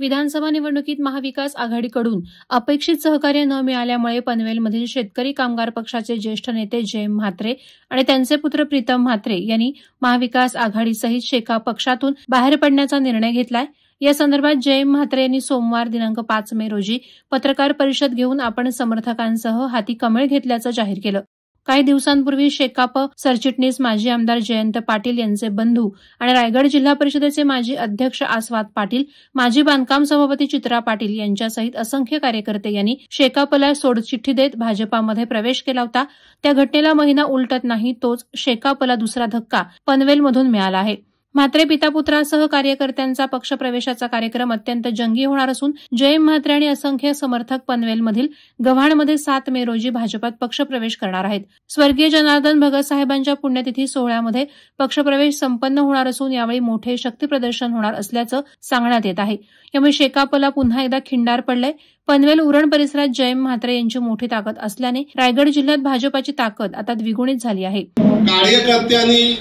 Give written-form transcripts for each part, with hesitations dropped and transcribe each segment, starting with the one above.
विधानसभा निवडणुकीत महाविकास आघाडीकडून अपेक्षित सहकार्य न मिळाल्यामुळे पनवेलमधील शेतकरी कामगार पक्षाचे ज्येष्ठ नेते जयंत म्हात्रे आणि त्यांचे पुत्र प्रीतम म्हात्रे यांनी महाविकास आघाडीसहित शेका पक्षातून बाहेर पडण्याचा निर्णय घेतलाय। या संदर्भात जयंत म्हात्रे यांनी सोमवार दिनांक 5 मे रोजी पत्रकार परिषद घेऊन आपण समर्थकांसह हाती कमळ घेतल्याचं जाहीर केलं। काही दिवसांपूर्वी शेकाप सरचिटणीस माजी आमदार जयंत पाटील यांचे बंधू आणि रायगड जिल्हा परिषदेचे माजी अध्यक्ष आस्वाद पाटील, माजी बांधकाम सभापती चित्रा पाटील यांच्यासहित असंख्य कार्यकर्ते यांनी शेकापला सोडचिठ्ठी देत भाजपामध्ये प्रवेश केला होता। त्या घटनेला महिना उलटत नाही तोच शेकापला दुसरा धक्का पनवेलमधून मिळाला आहे। म्हात्रे पितापुत्रासह कार्यकर्त्यांचा पक्षप्रवेशाचा कार्यक्रम अत्यंत जंगी होणार असून जयंत म्हात्रे आणि असंख्य समर्थक पनवेलमधील गव्हाणमध्ये 7 मे रोजी भाजपात पक्षप्रवेश करणार आहेत। स्वर्गीय जनार्दन भगत साहेबांच्या पुण्यतिथी सोहळ्यामध्ये पक्षप्रवेश संपन्न होणार असून यावेळी मोठे शक्तीप्रदर्शन होणार असल्याचं सांगण्यात येत आहे। यामुळे शेकापला पुन्हा एकदा खिंडार पडलंय। पनवेल उरण परिसरात जयंत म्हात्रे यांची मोठी ताकद असल्याने रायगड जिल्ह्यात भाजपाची ताकद आता द्विगुणित झाली आहे। कार्यकर्त्यांनी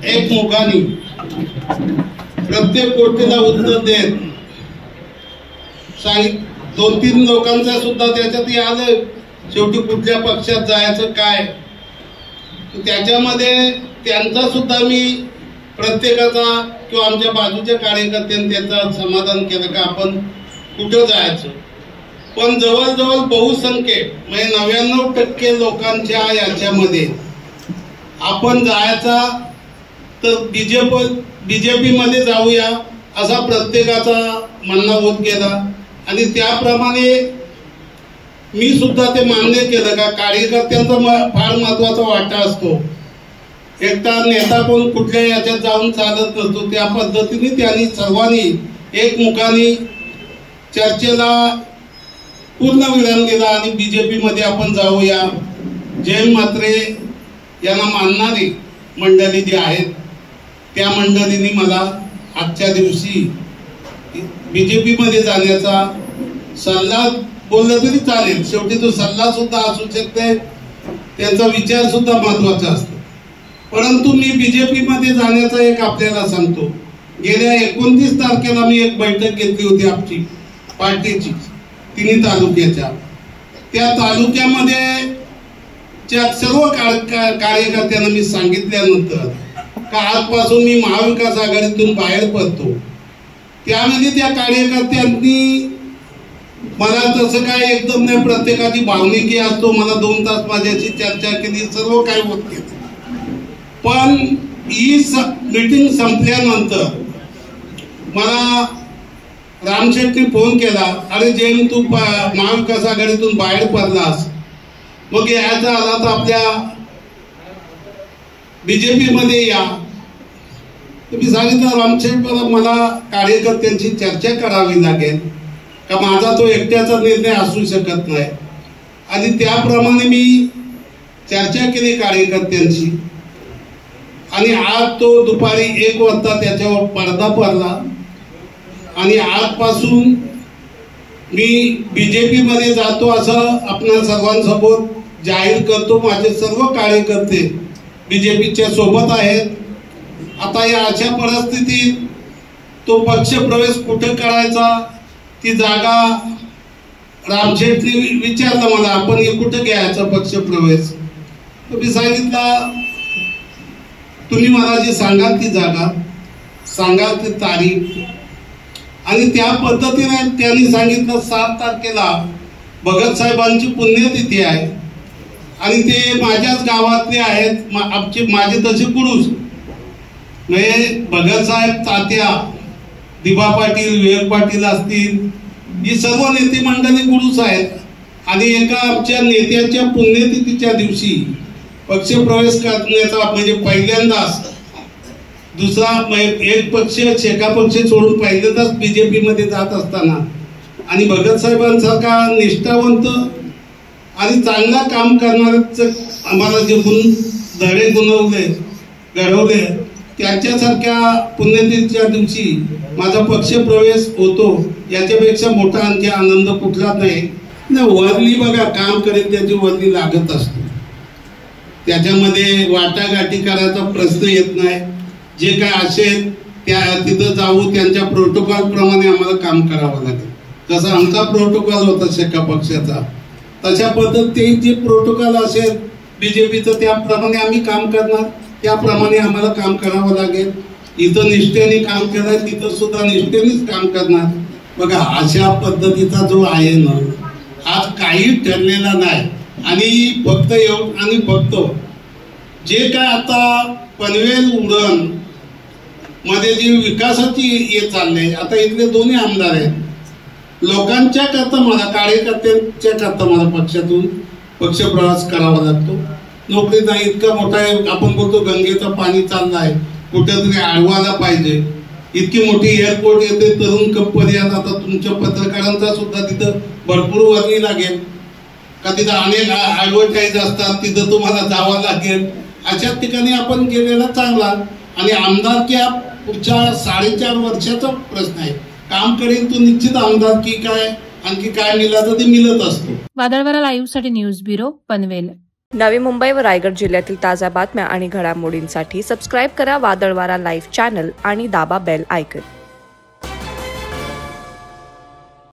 एक मुखानी प्रत्येक गोष्टीला उत्तर देत 2-3 लोकांचा सुद्धा त्याच्यात आलं शेवटी कुठल्या पक्षात जायचं काय त्याच्यामध्ये त्यांचा सुद्धा मी प्रत्येकाचा किंवा आमच्या बाजूच्या कार्यकर्त्यांनी त्याचं समाधान केलं का आपण कुठं जायचं। पण जवळजवळ बहुसंख्य म्हणजे 99% लोकांच्या याच्यामध्ये आपण जायचा तर बीजेपी मध्ये जाऊया असा प्रत्येकाचा म्हणणं होत गेला आणि त्याप्रमाणे मी सुद्धा ते मान्य केलं का कार्यकर्त्यांचा फार महत्वाचा वाटा असतो। एकटा नेता पण कुठल्या याच्यात जाऊन चालत नसतो। त्या पद्धतीने त्यांनी सर्वांनी एकमुखाने चर्चेला पूर्ण विराम दिला आणि बीजेपी मध्ये आपण जाऊया। जयंत म्हात्रे यांना मानणारी मंडळी जी आहेत त्या मंडळींनी मला आजच्या दिवशी बीजेपी मध्ये जाण्याचा सल्ला बोलला तरी चालेल, शेवटी तो सल्ला सुद्धा असू शकते, त्यांचा विचार सुद्धा महत्वाचा असतो। परंतु मी बीजेपी मध्ये जाण्याचा एक आपल्याला सांगतो। गेल्या 29 तारखेला मी एक बैठक घेतली होती आमची पार्टीची 3 तालुक्याच्या। त्या तालुक्यामध्ये सर्व कार्यकर्त्यांना मी सांगितल्यानंतर का आजपासून मी महाविकास आघाडीतून बाहेर पडतो, त्यामध्ये त्या कार्यकर्त्यांनी मला तसं काय एकदम नाही, प्रत्येकाची भावनिकी असतो, मला 2 तास माझ्याशी चर्चा केली, सर्व काही होत गेलं। पण ही मीटिंग संपल्यानंतर मला रामशेट्टी फोन केला, अरे जयंत तू महाविकास आघाडीतून बाहेर पडलास, मग यायचा आला तर आपल्या बीजेपी मध्ये या। मी सांगितलं रामशेट्टी मला कार्यकर्त्यांची चर्चा करावी लागेल का माझा तो एकट्याचा निर्णय असू शकत नाही आणि त्याप्रमाणे मी चर्चा केली कार्यकर्त्यांशी आणि आज तो दुपारी 1 वाजता त्याच्यावर पडदा पडला आणि आजपासून मी बीजेपी मध्ये जातो असं आपल्या सर्वांसमोर जाहीर करतो। माझे सर्व कार्यकर्ते बीजेपीच्या सोबत आहेत। आता या अशा परिस्थितीत तो पक्ष प्रवेश कुठे करायचा ती जागा रामशेट्टी विचारलं मला, आपण हे कुठे घ्यायचा पक्ष प्रवेश, तर मी सांगितलं तुम्ही मला जी सांगाल ती जागा सांगाल ती तारीख, आणि त्या पद्धतीने त्यांनी सांगितलं 7 तारखेला भगत साहेबांची पुण्यतिथी आहे आणि ते माझ्याच गावातले आहेत, माझे तसे पुरुष म्हणजे भगत साहेब, तात्या, दिबा पाटील, विवेक पाटील असतील, ही सर्व नेते मंडळी पुरुष आहेत आणि एका आमच्या नेत्याच्या पुण्यतिथीच्या दिवशी पक्षप्रवेश करण्याचा म्हणजे पहिल्यांदाच दुसरा एक पक्ष शेका पक्ष सोडून पहिल्यांदाच बीजेपी मध्ये जात असताना आणि भगत साहेबांसारखा निष्ठावंत आणि चांगला काम करणारे आम्हाला जे धडे घडवले त्यांच्यासारख्या पुण्यतिथीच्या दिवशी माझा पक्षप्रवेश होतो, याच्यापेक्षा मोठा आणखी आनंद कुठला नाही। वरली बघा काम करेल त्याची वरली लागत असते, त्याच्यामध्ये वाटाघाटी करायचा प्रश्न येत नाही। जे काय असेल तिथं जाऊ, त्यांच्या प्रोटोकॉल प्रमाणे आम्हाला काम करावं लागेल. जसं आमचा प्रोटोकॉल होता शेका पक्षाचा, तशा पद्धतीने जे प्रोटोकॉल असेल बीजेपीचं त्याप्रमाणे आम्ही काम करणार, त्याप्रमाणे आम्हाला काम करावं लागेल. इथं निष्ठेने काम केलं, तिथं सुद्धा निष्ठेनेच काम करणार. बघा, अशा पद्धतीचा जो आहे ना, आज काही ठरलेला नाही. आणि फक्त जे काय आता पनवेल उरण मध्ये जी विकासाची हे चालले, आता इथले दोन्ही आमदार आहेत. लोकांच्या करता मला, कार्यकर्त्यांच्या करता मला पक्षातून पक्ष प्रवास करावा लागतो. नोकरीचा इतका मोठा आहे, आपण बोलतो गंगेचं पाणी चाललंय, कुठेतरी अडवायला पाहिजे. इतकी मोठी एअरपोर्ट येते, तरुण कंपनी, आता तुमच्या पत्रकारांचा सुद्धा तिथं भरपूर वर्णी लागेल का, तिथं अनेक ऍडव्हर्टाईज असतात, तिथं तुम्हाला जावं लागेल. अशा ठिकाणी आपण गेलेला चांगला. आणि आमदारकी हा पुढच्या 4.5 वर्षाचा प्रश्न आहे. काम करेल तो निश्चित आमदारकी काय आणखी काय मिळालं ते मिळत असतो. वादळवारा लाईव्ह साठी न्यूज ब्युरो पनवेल. नवी मुंबई व रायगड जिल्ह्यातील ताज्या बातम्या आणि घडामोडींसाठी सबस्क्राईब करा वादळवारा लाईव्ह चॅनल आणि दाबा बेल आयकॉन.